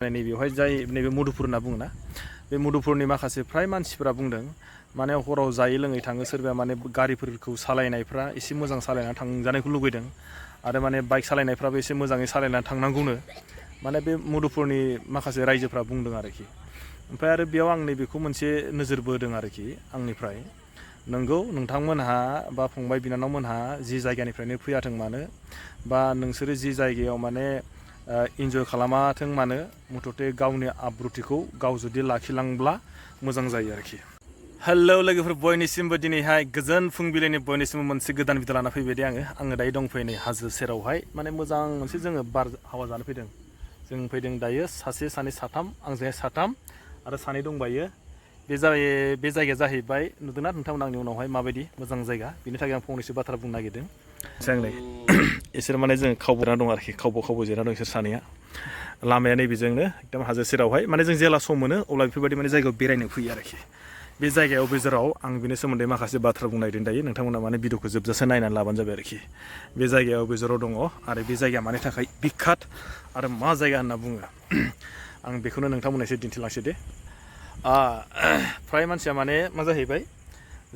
नैबेवहाय जाय नैबे मुदुफुर होनना बुङोना बे मुदुफुरनि माखासे फ्राय मानसिफोरा बुंदों माने हराव जायै लोङै थाङो सोरबाया माने गारिफोरखौ सालायनायफ्रा एसे मोजां सालायना थांजानायखौ लुबैदों आरो माने बाइक सालायनायफ्राबो एसे मोजाङै सालायना थांनांगौनो माने बे मुदुफुरनि माखासे रायजोफ्रा बुंदों आरोखि। ओमफ्राय आरो बेयाव आं नैबेखौ मोनसे नोजोर बोदों आरोखि आंनिफ्राय नंगौ नोंथांमोनहा बा फंबाय बिनानावमोनहा जि जायगानिफ्रायनो फैयाथों मानो बा नोंसोरो जि जायगायाव माने इन्जय खालामाथों मानो मथथे गावनि आब्रुथिखौ गाव जुदि लाखिलांब्ला मोजां जायो आरोखि। हेलौ लोगोफोर बयनिसिमबो दिनैहाय गोजोन फुंबिलिनि बयनिसिमबो मोनसे गोदान भिडिअ लाना फैबाय दे आङो दायो दंफैयो नै हाजो सेरावहाय माने मोजां मोनसे जोङो बार हावा जानो फैदों। जों फैदों दायो सासे सानै साथाम आंजोंहाय साथाम आरो सानै दंबायो। बे जायगाया जाहैबाय नुदोंना नोंथांमोन आंनि उनावहाय माबायदि मोजां जायगा बेनि थाखाय आं फंनैसो बाथ्रा बुंनो नागिरदों। नै इसोर माने जों खावबोना दं आरोखि खावबो जिरायना दं इसोर सानैया। लामाया नैबेजोंनो एकदम हाजो सेरावहाय माने जों जेला सम मोनो अब्ला बेफोरबायदि माने जायगायाव बेरायनो फैयो आरोखि। बे जायगायाव बेजेराव आं बेनि सोमोन्दै माखासे बाथ्रा बुंनो नागिरदों दायो नोंथांमोना माने भिडिअखौ जोबजासे नायनानै लाबानो जाबाय आरोखि। बे जायगायाव बेजेराव दङ आरो बे जायगाया मानि थाखाय बिख्यात आरो मा जायगा होनना बुङो आं बेखौनो नोंथांमोननो एसे दिन्थिलांसै दे। फ्राय मानसिया माने मा जाहैबाय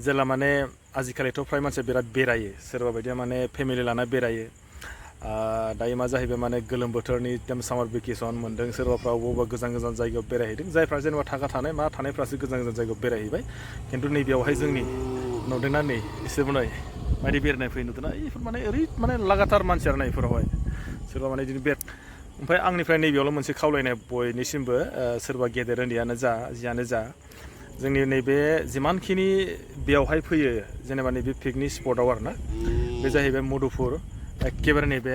जेला माने आजिखालिथ' फ्राय मानसिया बिराद बेरायो सोरबा बायदिया माने फेमिलि लाना बेरायो। दायो मा जाहैबाय माने गोलोम बोथोरनि एकदम सामार भेकेसन मोन्दों सोरबाफ्रा बबेबा गोजान गोजान जायगायाव बेरायहैदों जायफ्रा जेनेबा थाखा थानाय मा थानायफ्रासो गोजान गोजान जायगायाव बेरायहैबाय। खिन्थु नैबेयावहाय जोंनि नुदोंना नै इसोरबो नै मायदि बेरायनाय फैयो नुदोंना बेफोर माने माने लागाथार मानसि आरो ना बेफोरावहाय सोरबा माने बिदिनो ओमफ्राय आंनिफ्राय नैबेयावल' मोनसे खावलायनाय बयनिसिमबो सोरबा गेदेर उन्दैयानो जा जियानो जा जोंनि नैबे जिमानखिनि बेयावहाय फैयो जेनेबा नैबे पिकनिक स्पटआव आरो ना बे जाहैबाय मुदुफुर एखेबारे नैबे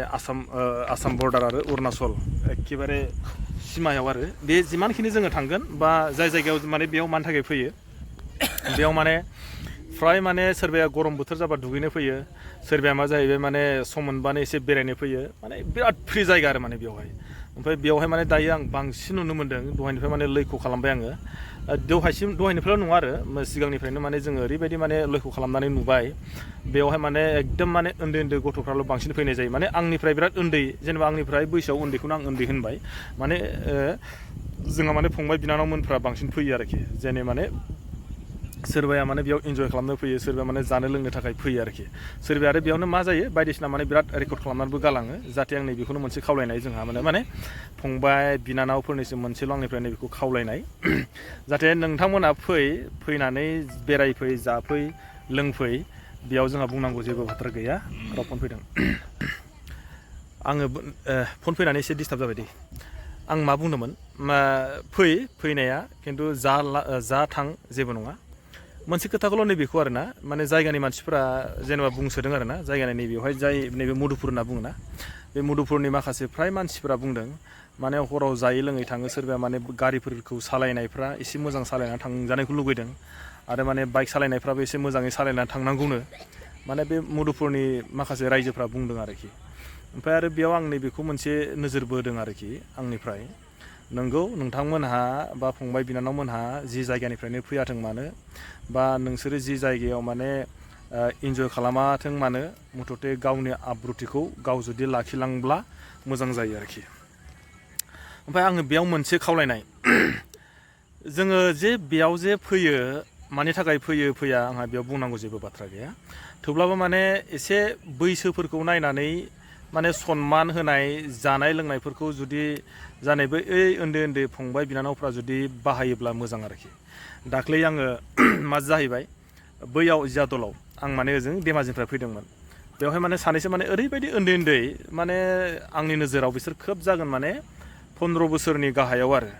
आसाम बर्डार आरो अरुणाचल एखेबारे सिमायाव आरो बे जिमानखिनि जोङो थांगोन बा जाय जायगायाव माने बेयाव मानि थाखाय फैयो बेयाव माने फ्राय माने सोरबाया गरम बोथोर जाबा दुगैनो फैयो सोरबाया मा जाहैबाय माने सम मोनबानो एसे बेरायनो फैयो माने बिराद फ्रि जायगा आरो माने बेवहाय। ओमफ्राय बेवहाय माने दायो आं बांसिन नुनो मोन्दों दहायनिफ्राय माने लैख' खालामबाय आङो दहायनिफ्रायल' नङा आरो सिगांनिफ्रायनो माने जोङो ओरैबायदि माने लैख' खालामनानै नुबाय बेवहाय माने एकदम माने उन्दै उन्दै गथ'फ्राल' बांसिन फैनाय जायो माने आंनिफ्राय बिराद उन्दै जेनेबा आंनिफ्राय बैसोआव उन्दैखौनो आं उन्दै होनबाय माने जोंहा माने फंबाय बिनानावमोनफ्रा बांसिन फैयो आरोखि जेने माने सोरबाया माने बेयाव इन्जय खालामनो फैयो सोरबाया माने जानो लोंनो थाखाय फैयो आरोखि सोरबाया आरो बेयावनो मा जायो बायदिसिना माने बिराद रेकर्ड खालामनानैबो गालाङो जाहाथे आं नैबेखौनो मोनसे खावलायनाय जोंहा माने फंबाय बिनानावफोरनिसिम मोनसेल' आंनिफ्राय नैबेखौ खावलायनाय जाहाथे नोंथांमोना फैनानै बेरायफै जाफै लोंफै बेयाव जोंहा बुंनांगौ जेबो बाथ्रा गैया। र' फन फैदों आङो फन फैनानै एसे डिस्टार्ब जाबाय दे आं मा बुंदोंमोन फैनाया खिन्थु जा थां जेबो नङा मोनसे खोथाखौल' नैबेखौ आरो ना माने जायगानि मानसिफोरा जेनेबा बुंसोदों आरो ना जायगानि नैबेवहाय जाय नैबे मुदुफुर होनना बुङोना बे मुदुफुरनि माखासे फ्राय मानसिफोरा बुंदों माने हराव जायै लोङै थाङो सोरबाया माने गारिफोरखौ सालायनायफ्रा एसे मोजां सालायना थांजानायखौ लुबैदों आरो माने बाइक सालायनायफ्राबो एसे मोजाङै सालायना थांनांगौनो माने बे मुदुफुरनि माखासे रायजोफ्रा बुंदों आरोखि। ओमफ्राय आरो बेयाव आं नैबेखौ मोनसे नोजोर बोदों आरोखि आंनिफ्राय नंगौ नोंथांमोनहा बा फंबाय बिनानावमोनहा जि जायगानिफ्रायनो फैयाथों मानो बा नोंसोरो जि जायगायाव माने इन्जय खालामाथों मानो मथथे गावनि आब्रुथिखौ गाव जुदि लाखिलांब्ला मोजां जायो आरोखि। ओमफ्राय आङो बेयाव मोनसे खावलायनाय जोङो जे बेयाव जे फैयो मानि थाखाय फैया आंहा बेयाव बुंनांगौ जेबो बाथ्रा गैया थेवब्लाबो माने एसे बैसोफोरखौ नायनानै माने सनमान होनाय जानाय लोंनायफोरखौ जुदि जानायबो उन्दै उन्दै फंबाय बिनानावफ्रा जुदि बाहायोब्ला मोजां आरोखि। दाख्लै आङो मा जाहैबाय बैयाव जियादलाव आं माने ओजों धेमाजिनिफ्राय फैदोंमोन बेवहाय माने सानैसो माने ओरैबायदि उन्दै माने आंनि नोजोराव बिसोर खोब जागोन माने 15 बोसोरनि गाहायाव आरो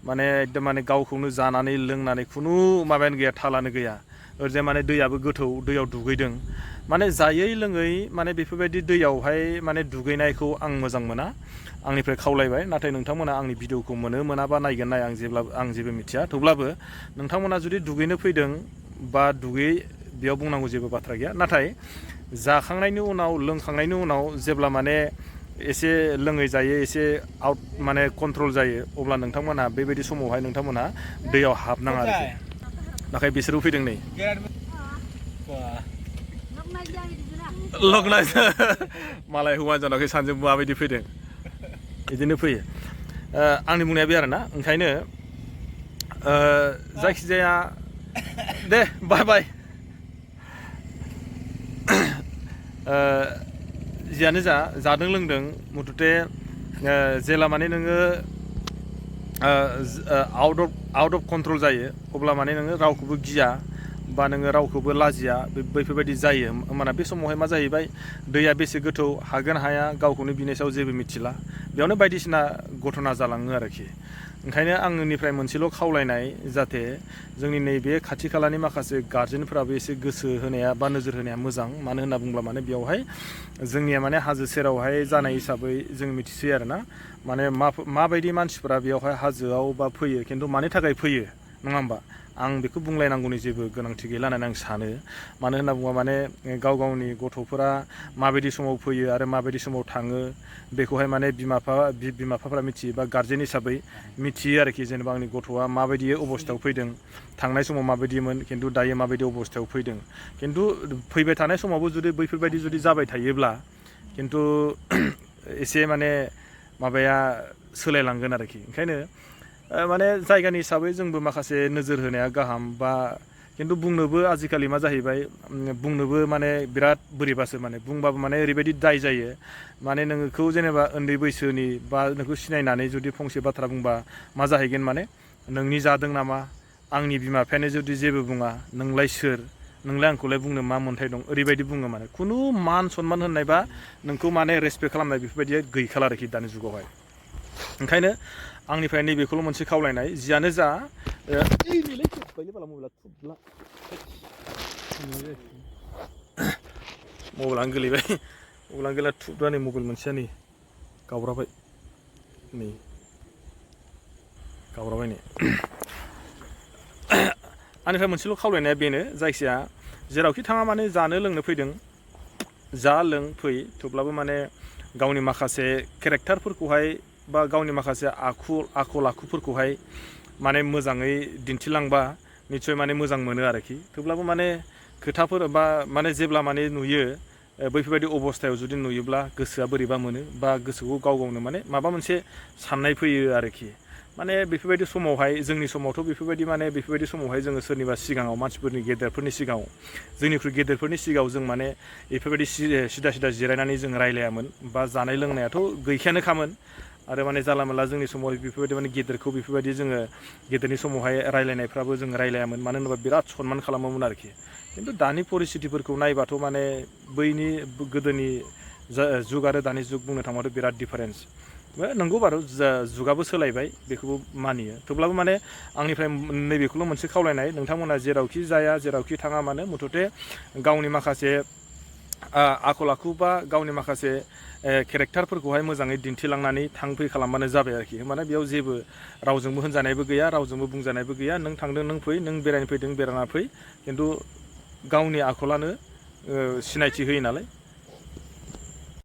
माने एकदम माने गावखौनो जानानै लोंनानै खुनु माबायानो गैया थालानो गैया ओरैजाय माने दैयाबो गोथौ दैयाव दुगैदों माने जायै लोङै माने बेफोरबायदि दैयावहाय माने दुगैनायखौ आं मोजां मोना आंनिफ्राय खावलायबाय। नाथाय नोंथांमोना आंनि भिडिअखौ मोनाबा नायगोन नाया आं जेबो मिथिया थेवब्लाबो नोंथांमोना जुदि दुगैनो फैदों बा बेयाव बुंनांगौ जेबो बाथ्रा गैया। नाथाय जाखांनायनि उनाव लोंखांनायनि उनाव जेब्ला माने एसे लोङै जायै एसे आउट माने कन्ट्रल जायो अब्ला नोंथांमोना बेबायदि समावहाय नोंथांमोना दैयाव हाबनाङा आरोखि। नाथाय बिसोरबो फैदों नै लकनाय मालाय हौवा हिनजावनाखै सानजों माबायदि फैदों बिदिनो फैयो। आंनि बुंनाया बे आरोना ओंखायनो जायखिजाया दे बाय बाय जियानो जा जादों लोंदों मुथुथे जेला माने नोङो आउट अफ कन्ट्रल जायो अब्ला माने नोङो रावखौबो गिया बा नोङो रावखौबो लाजिया बैफोरबायदि जायो होमबाना बे समावहाय मा जाहैबाय दैया बेसे गोथौ हागोन हाया गावखौनो बिनि सायाव जेबो मिथिला बेयावनो बायदिसिना घटना जालाङो आरोखि ओंखायनो आंनिफ्राय मोनसेल' खावलायनाय जाहाथे जोंनि नैबे खाथि खालानि माखासे गार्जेनफोराबो एसे गोसो होनाया बा नोजोर होनाया मोजां मानो होनना बुङोब्ला माने बेयावहाय जोंनिया माने हाजो सेरावहाय जानाय हिसाबै जों मिथिसै आरोना माने माबायदि मानसिफोरा बेयावहाय हाजोआव बा फैयो खिन्थु मानि थाखाय फैयो नङा होमबा आं बेखौ बुंलायनांगौनि जेबो गोनांथि गैला होननानै आं सानो मानो होनना बुङोबा माने गाव गावनि गथ'फोरा माबायदि समाव फैयो आरो माबायदि समाव थाङो बेखौहाय माने बिमा बिफाफ्रा मिथियो बा गार्जेन हिसाबै मिथियो आरोखि जेनेबा आंनि गथ'आ माबायदि अबस्थायाव फैदों थांनाय समाव माबायदिमोन खिन्थु दायो माबायदि अबस्थायाव फैदों खिन्थु फैबाय थानाय समावबो जुदि बैफोरबायदि जुदि जाबाय थायोब्ला खिन्थु एसे माने माबाया सोलायलांगोन आरोखि ओंखायनो माने जायगानि हिसाबै जोंबो माखासे नोजोर होनाया गाहाम बा खिन्थु बुंनोबो आजिखालि मा जाहैबाय बुंनोबो माने बिराद बोरैबासो माने बुंबाबो माने ओरैबायदि दाय जायो माने नोंखौ जेनेबा उन्दै बैसोनि बा नोंखौ सिनायनानै जुदि फंसे बाथ्रा बुंबा मा जाहैगोन माने नोंनि जादों नामा आंनि बिमा बिफायानो जुदि जेबो बुङा नोंलाय सोर नोंलाय आंखौलाय बुंनो मा मोन्थाय दं ओरैबायदि बुङो माने खुनु मान सनमान होननाय बा नोंखौ माने रेसपेक्ट खालामनाय बेफोरबायदिया गैखाला आरोखि दानि जुगावहाय ओंखायनो आंनिफ्राय नैबेखौल' मोनसे खावलायनाय जियानो जा मबाइलानो गोलैबाय थुब्रा नै मबाइल मोनसेया नै गावब्राबाय नै गावब्राबाय नै आंनिफ्राय मोनसेल' खावलायनाया बेनो जायखिया जेरावखि थाङा माने जानो लोंनो फैदों जा लों फै थेवब्लाबो माने गावनि माखासे केरेक्टारफोरखौहाय बा गावनि माखासे आखल आखुफोरखौहाय माने मोजाङै दिन्थिलांबा निस्सय माने मोजां मोनो आरोखि थेवब्लाबो माने खोथाफोर बा माने जेब्ला माने नुयो बैफोरबायदि अबस्थायाव जुदि नुयोब्ला गोसोआ बोरैबा मोनो बा गोसोखौ गाव गावनो माने माबा मोनसे साननाय फैयो आरोखि माने बेफोरबायदि समावहाय जोंनि समावथ' बेफोरबायदि समावहाय जोङो सोरनिबा सिगाङाव मानसिफोरनि गेदेरफोरनि सिगाङाव जोंनिख्रुइ गेदेरफोरनि सिगाङाव जों माने बेफोरबायदि सिदा जिरायनानै जों रायलायामोन बा जानाय लोंनायाथ' गैखायानोखामोन आरो माने जाला माला जोंनि समाव बेफोरबायदि माने गेदेरखौ बेफोरबायदि जोङो गेदेरनि समावहाय रायलायनायफ्राबो जों रायलायामोन मानो होनोबा बिराद सनमान खालामोमोन आरोखि खिन्थु दानि परिस्थितिफोरखौ नायबाथ' माने बैनि गोदोनि जुग आरो दानि जुग बुंनो थांबाथ' बिराद डिफारेन्स नंगौ बारु जुगाबो सोलायबाय बेखौबो मानियो थेवब्लाबो माने आंनिफ्राय नैबेखौल' मोनसे खावलायनाय नोंथांमोना जेरावखि जाया जेरावखि थाङा मानो मुथथे गावनि माखासे आखल आखु बा गावनि माखासे केरेक्टारफोरखौहाय मोजाङै दिन्थिलांनानै थांफै खालामबानो जाबाय आरोखि माने बेयाव जेबो रावजोंबो होनजानायबो गैया रावजोंबो बुंजानायबो गैया नों थांदों नों फै नों बेरायनो फैदों बेरायना फै खिन्थु गावनि आखलानो सिनायथि होयो नालाय